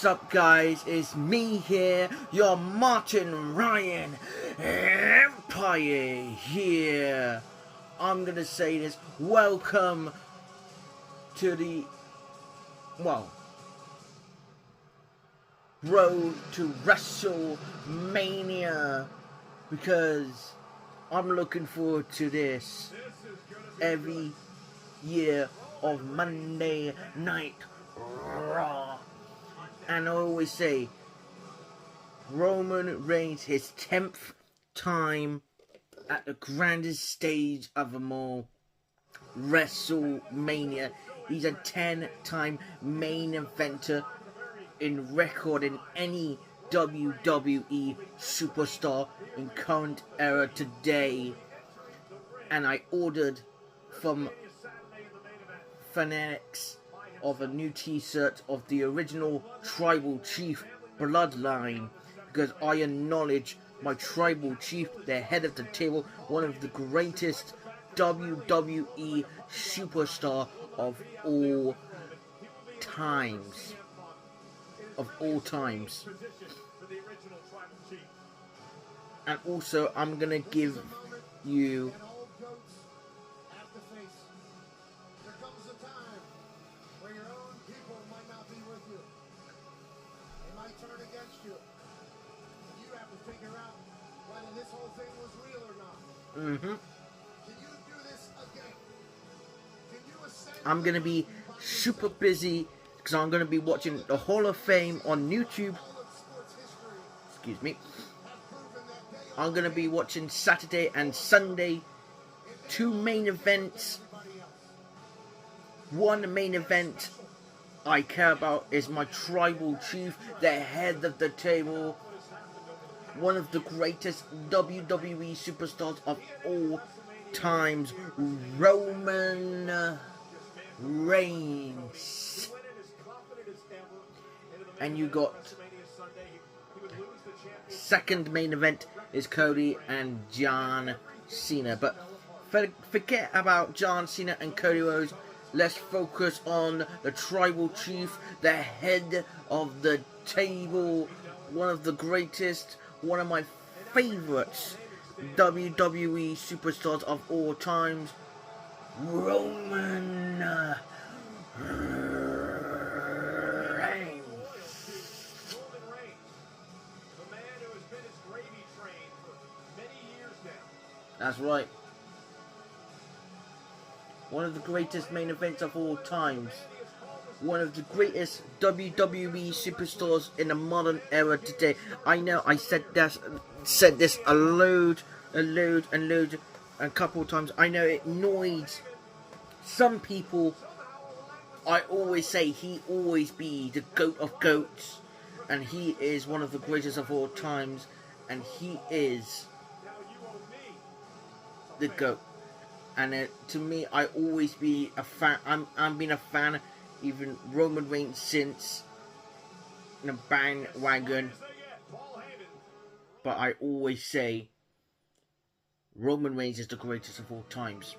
up, guys? It's me here, your Martin Ryan Empire here. I'm gonna say this. Welcome to the road to WrestleMania, because I'm looking forward to this every year of Monday Night Raw. And I always say, Roman Reigns, his 10th time at the grandest stage of them all, WrestleMania. He's a 10-time main eventer in record in any WWE superstar in current era today. And I ordered from Fanatics of a new t-shirt of the original Tribal Chief bloodline, because I acknowledge my Tribal Chief, the head of the table, one of the greatest WWE superstar of all times. And also, I'm gonna give you I'm gonna be super busy because I'm gonna be watching the Hall of Fame on YouTube. Excuse me. I'm gonna be watching Saturday and Sunday, 2 main events. One main event I care about is my Tribal Chief, the head of the table, one of the greatest WWE superstars of all times, Roman Reigns. And you got second main event is Cody and John Cena. But forget about John Cena and Cody Rhodes. Let's focus on the Tribal Chief, the head of the table, one of the greatest, one of my favorites WWE superstars of all times, Roman Reigns. That's right. One of the greatest main events of all times. One of the greatest WWE superstars in the modern era today. I know I said this a couple of times. I know it annoys some people. I always say he always be the GOAT of GOATs, and he is one of the greatest of all times, and he is the GOAT. And to me, I always be a fan. I'm been a fan, even Roman Reigns since the bandwagon. But I always say Roman Reigns is the greatest of all times.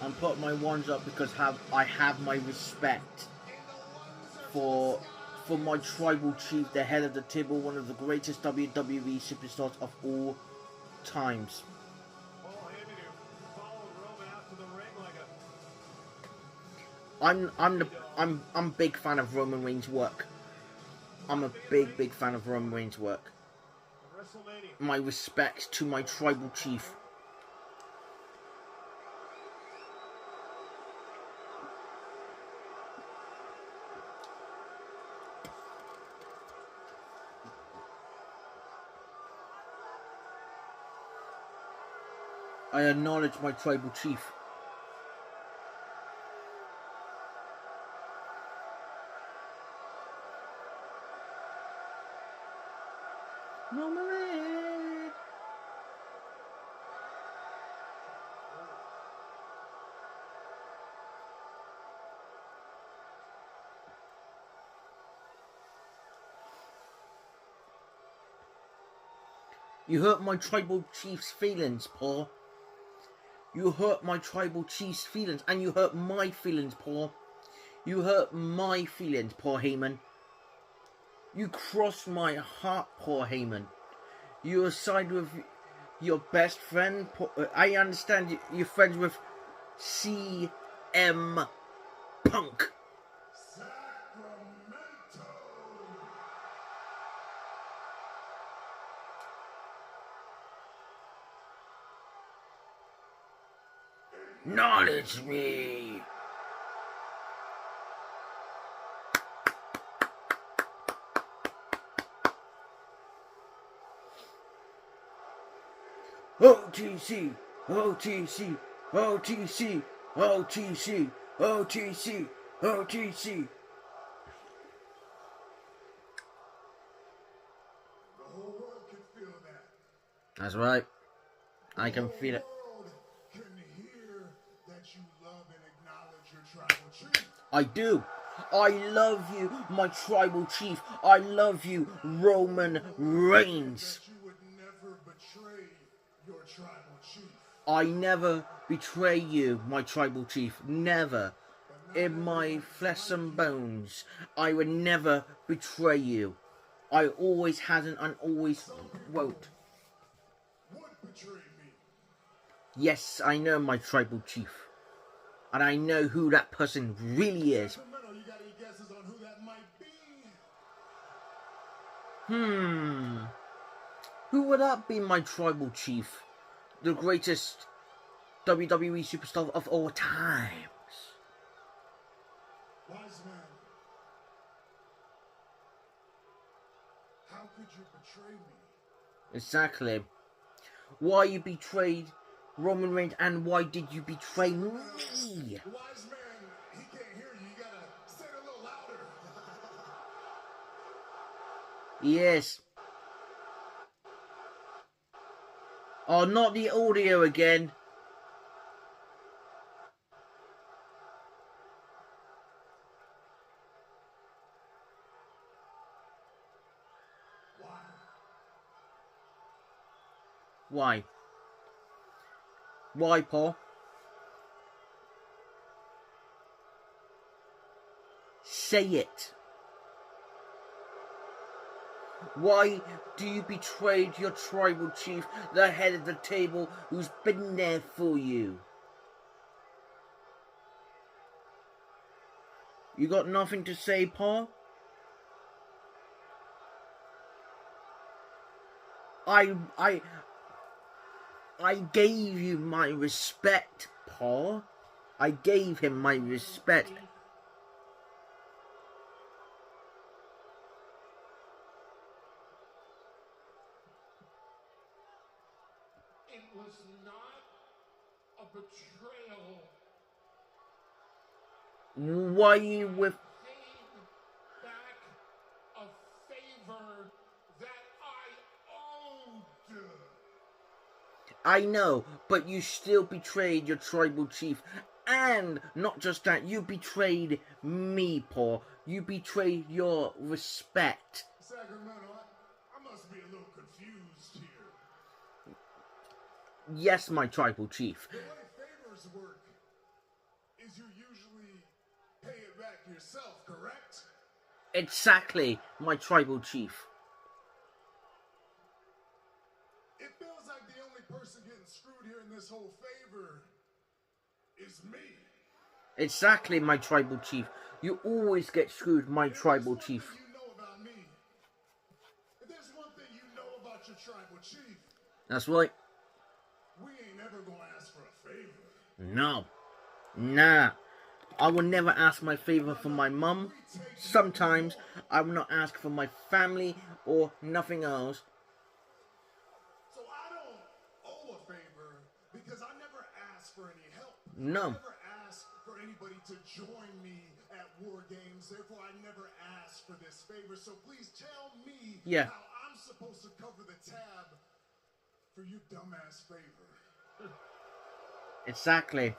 I'm putting my wands up because I have my respect for my Tribal Chief, the head of the table, one of the greatest WWE superstars of all times. I'm a big fan of Roman Reigns' work. I'm a big fan of Roman Reigns' work. My respects to my Tribal Chief. I acknowledge my Tribal Chief. Roman Reigns. You hurt my Tribal Chief's feelings, Paul. You hurt my tribal chief's feelings, and you hurt my feelings, Paul. You hurt my feelings, Paul Heyman. You crossed my heart, Paul Heyman. You side with your best friend. I understand you're friends with CM Punk. Acknowledge me. OTC, OTC, OTC, OTC, OTC, OTC. The whole world can feel that. That's right. I can feel it. The whole world can hear that you love and acknowledge your tribal chief. I do. I love you, my tribal chief. I love you, Roman Reigns. That you would never betray your tribal chief. I never betray you, my tribal chief. Never. In my flesh and bones, I would never betray you. I always hasn't and always won't. Would betray me. Yes, I know my tribal chief. And I know who that person really is. Sacramento, you got any guesses on who that might be? Who would that be, my tribal chief? The greatest WWE superstar of all times. Wise man. How could you betray me? Exactly. Why you betrayed Roman Reigns, and why did you betray me? The wise man, he can't hear you. You gotta say it a little louder. Yes. Oh, not the audio again. Why? Why, Paul? Say it. Why do you betray your tribal chief, the head of the table, who's been there for you? You got nothing to say, Paul? I gave you my respect, Paul. I gave him my respect. It was not a betrayal. Why you with... Paid back a favor that I owed. I know, but you still betrayed your tribal chief. And not just that, you betrayed me, Paul. You betrayed your respect. Sacramento, I must be a little confused here. Yes, my tribal chief. The way favors work is you usually pay it back yourself, correct? Exactly, my tribal chief. It feels like the only person getting screwed here in this whole favor is me. Exactly, my tribal chief. You always get screwed, my tribal chief. You know about me. If there's one thing you know about your tribal chief, That's right. we ain't ever gonna ask for a favor. No. Nah. I will never ask my favor for my mum. Sometimes I will not ask for my family or nothing else. So I don't owe a favor because I never asked for any help. No. I never asked for anybody to join me at War Games. Therefore, I never asked for this favor. So please tell me how I'm supposed to cover the tab for your dumbass favor. Exactly.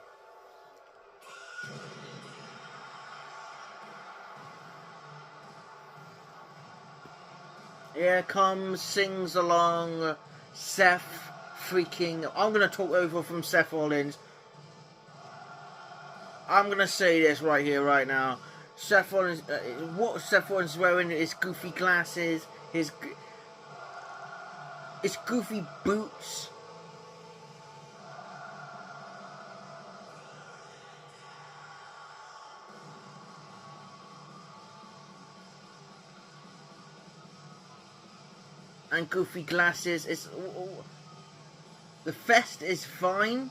Here comes, sings along, Seth freaking... I'm going to talk over from Seth Rollins. I'm going to say this right here, right now. Seth Rollins... what Seth Rollins is wearing is goofy glasses, his goofy boots. And goofy glasses. It's the vest is fine.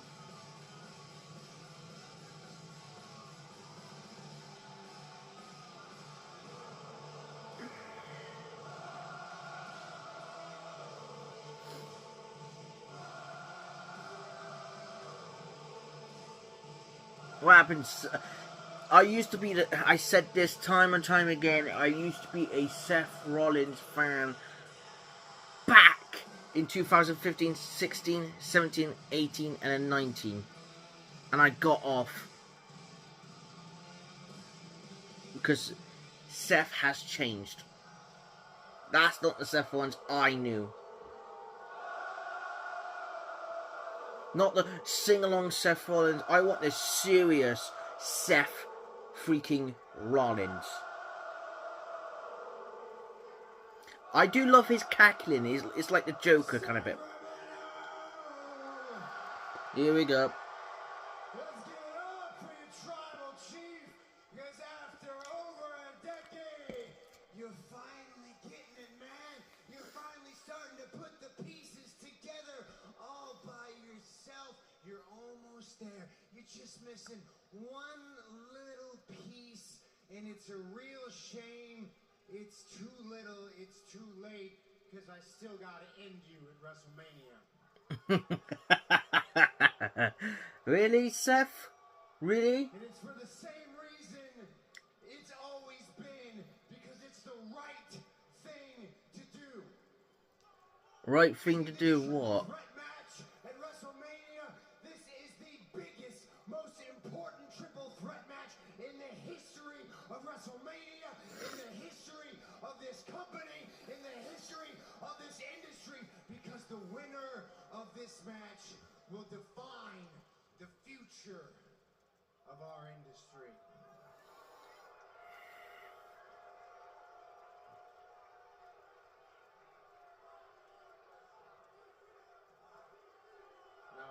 What happens? I used to be I said this time and time again. I used to be a Seth Rollins fan. Back in 2015, 16, 17, 18, and then 19. And I got off. Because Seth has changed. That's not the Seth Rollins I knew. Not the sing-along Seth Rollins. I want the serious Seth freaking Rollins. I do love his cackling. It's like the Joker kind of bit. Here we go. Let's give it up for your tribal chief, because after over a decade, you're finally getting it, man. You're finally starting to put the pieces together all by yourself. You're almost there. You're just missing one little piece, and it's a real shame. It's too little, it's too late, because I still gotta end you at WrestleMania. Really, Seth? Really? And it's for the same reason it's always been, because it's the right thing to do. Right thing to do what? Threat match at WrestleMania. This is the biggest, most important triple threat match in the history of WrestleMania, in the history of this company, in the history of this industry, because the winner of this match will define the future of our industry. No,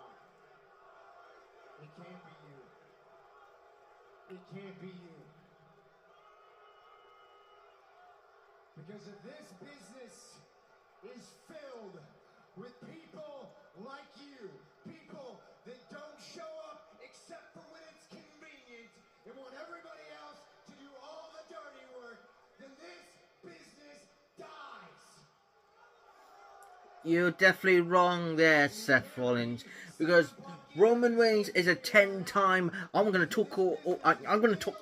it can't be you. It can't be you. Because if this business is filled with people like you, people that don't show up except for when it's convenient and want everybody else to do all the dirty work, then this business dies. You're definitely wrong there, Seth Rollins, because Roman Reigns is a 10-time. I'm going to talk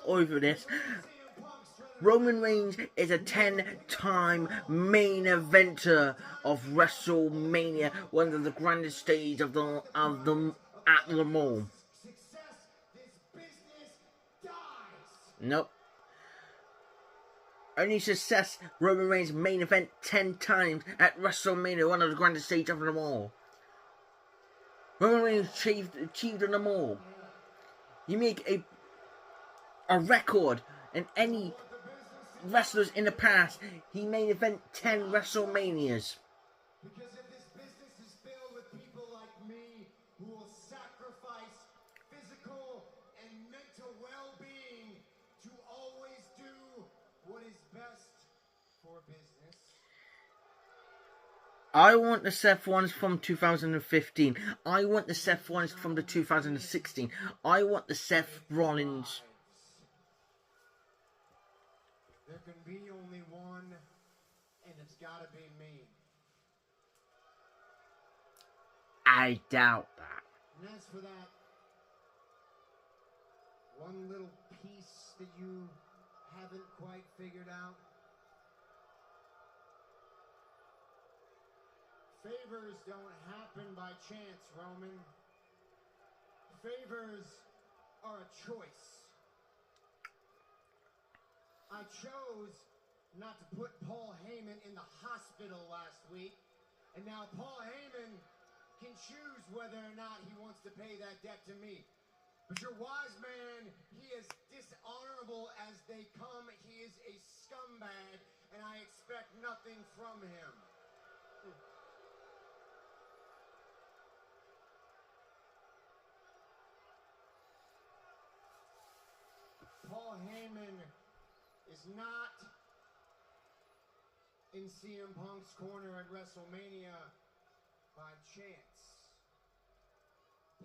over this. Roman Reigns is a 10-time main eventer of WrestleMania, one of the grandest stages of them all. Success, this business dies. Nope. Only success, Roman Reigns main event 10 times at WrestleMania, one of the grandest stages of them all. Roman Reigns achieved on them all. You make a record, and any wrestlers in the past, he main event 10 WrestleManias. Because if this business is filled with people like me who will sacrifice physical and mental well-being to always do what is best for business. I want the Seth Rollins from 2015. I want the Seth Rollins from the 2016. I want the Seth Rollins. There can be only one, and it's gotta be me. I doubt that. And as for that one little piece that you haven't quite figured out, favors don't happen by chance, Roman. Favors are a choice. I chose not to put Paul Heyman in the hospital last week, and now Paul Heyman can choose whether or not he wants to pay that debt to me. But your wise man, he is dishonorable as they come. He is a scumbag, and I expect nothing from him. Paul Heyman is not in CM Punk's corner at WrestleMania by chance.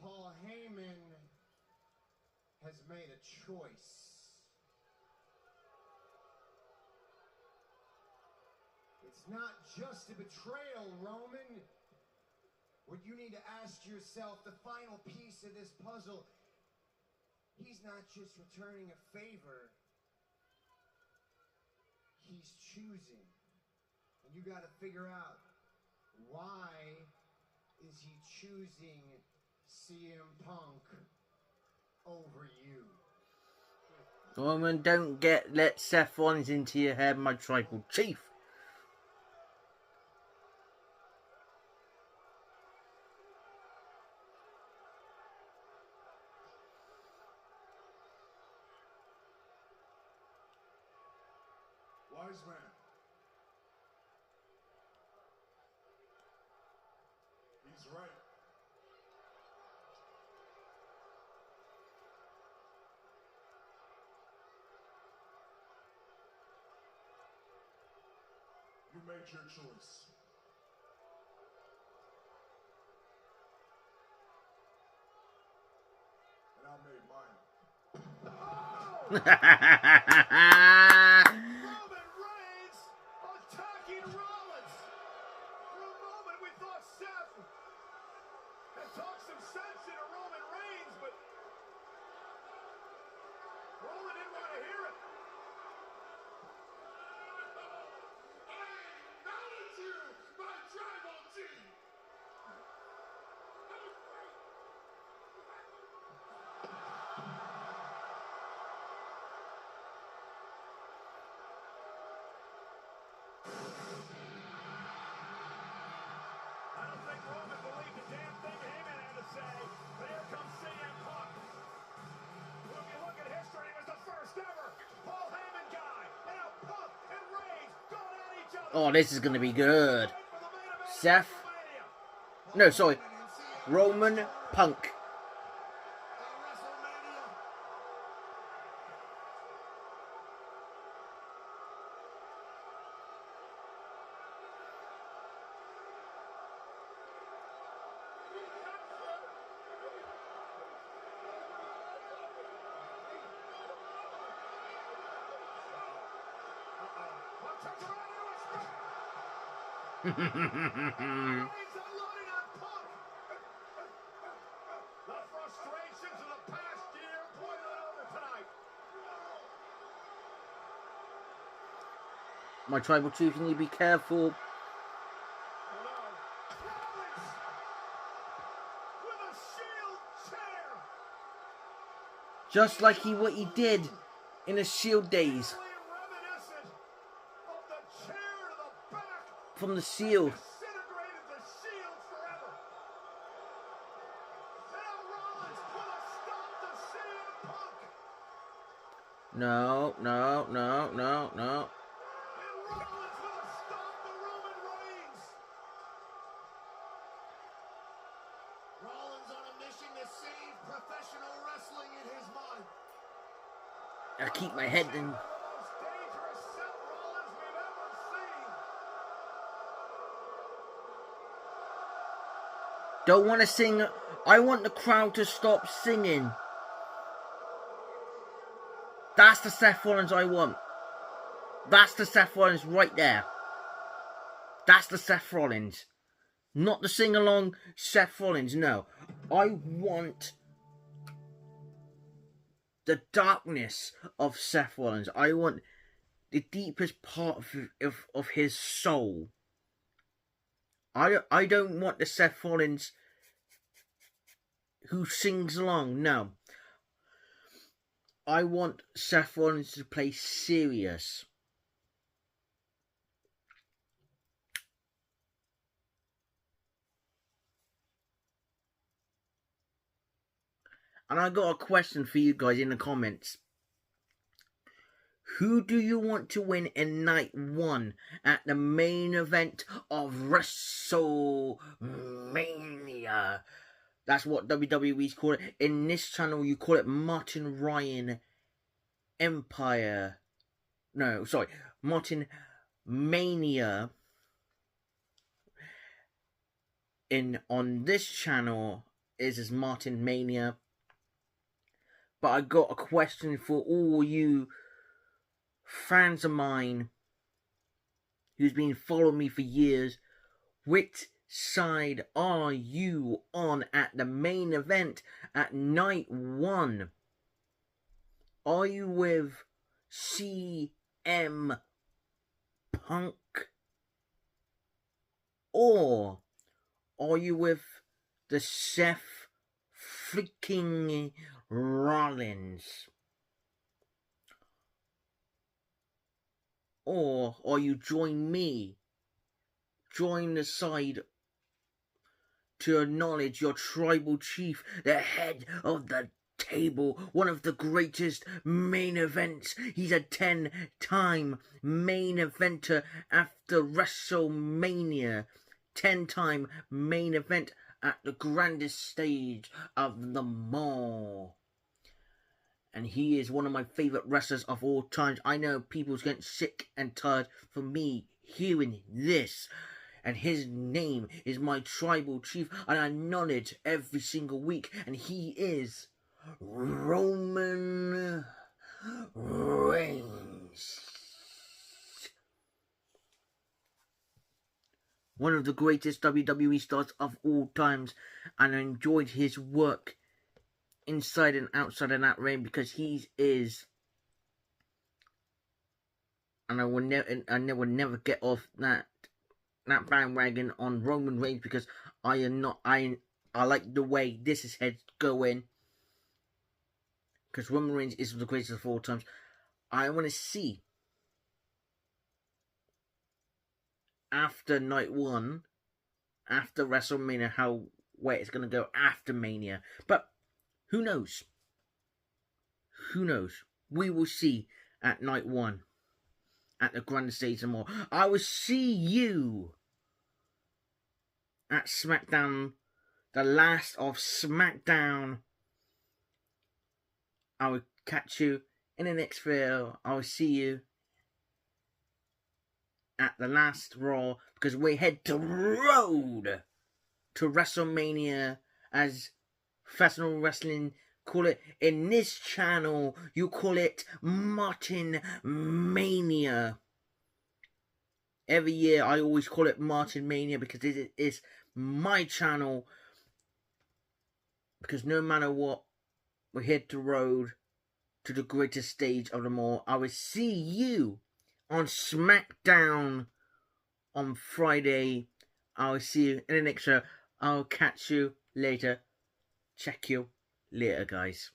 Paul Heyman has made a choice. It's not just a betrayal, Roman. What you need to ask yourself, the final piece of this puzzle, he's not just returning a favor, he's choosing. And you got to figure out, why is he choosing CM Punk over you? Roman, don't let Seth Rollins into your head, my tribal chief. Wise man. He's right. You made your choice. And I made mine. Roman Reigns attacking Rollins. For a moment we thought Seth had talked some sense into Roman Reigns, but Roman didn't want to hear it. I acknowledge you, my tribal chief. I don't think Roman believed a damn thing Heyman had to say, but here comes CM Punk. Well, if you look at history, he was the first ever Paul Heyman guy. And now Punk and Reigns going at each other. Oh, this is going to be good. Seth. No, sorry. Roman Punk. Reigns unloading on Punk. The frustrations of the past year boiling over tonight. My tribal chief, you need to be careful. Rollins with a shield chair. Just like what he did in the Shield days. Reminiscent of the chair to the back. From the Shield. Disintegrated the Shield forever. Now Rollins put a stop to CM Punk. No. And Rollins will stop the Roman Reigns. Rollins on a mission to save professional wrestling in his mind. I keep my head in. One of the most dangerous Seth Rollins we've ever seen. Don't want to sing. I want the crowd to stop singing. That's the Seth Rollins I want. That's the Seth Rollins right there. That's the Seth Rollins. Not the sing-along Seth Rollins, no. I want the darkness of Seth Rollins. I want the deepest part of his soul. I don't want the Seth Rollins who sings along, no. I want Seth Rollins to play serious. And I got a question for you guys in the comments. Who do you want to win in night 1 at the main event of WrestleMania? That's what WWE's call it. In this channel, you call it Martin Ryan Empire. No, sorry, Martin Mania. On this channel is Martin Mania. But I got a question for all you fans of mine who's been following me for years. Which side are you on at the main event at night 1? Are you with CM Punk? Or are you with the Seth freaking Rollins? Or are you join me? Join the side to acknowledge your tribal chief, the head of the table, one of the greatest main events. He's a 10-time main eventer after WrestleMania. 10-time main event at the grandest stage of them all. And he is one of my favourite wrestlers of all time. I know people's getting sick and tired for me hearing this. And his name is my tribal chief. And I acknowledge every single week. And he is Roman Reigns. One of the greatest WWE stars of all times. And I enjoyed his work inside and outside of that ring, because he is, and I will never get off that bandwagon on Roman Reigns, because I like the way this is head going, because Roman Reigns is the greatest of all times. I want to see after night 1, after WrestleMania, where it's going to go after Mania, but who knows? Who knows? We will see at night 1. At the grandest stage and more. I will see you at SmackDown. The last of SmackDown. I will catch you in the next video. I will see you at the last Raw. Because we head to road to WrestleMania, as professional wrestling call it. In this channel, you call it Martin Mania. Every year, I always call it Martin Mania, because it is my channel. Because no matter what, we head to road to the greatest stage of them all. I will see you on SmackDown on Friday. I will see you in the next show. I'll catch you later. Check you later, guys.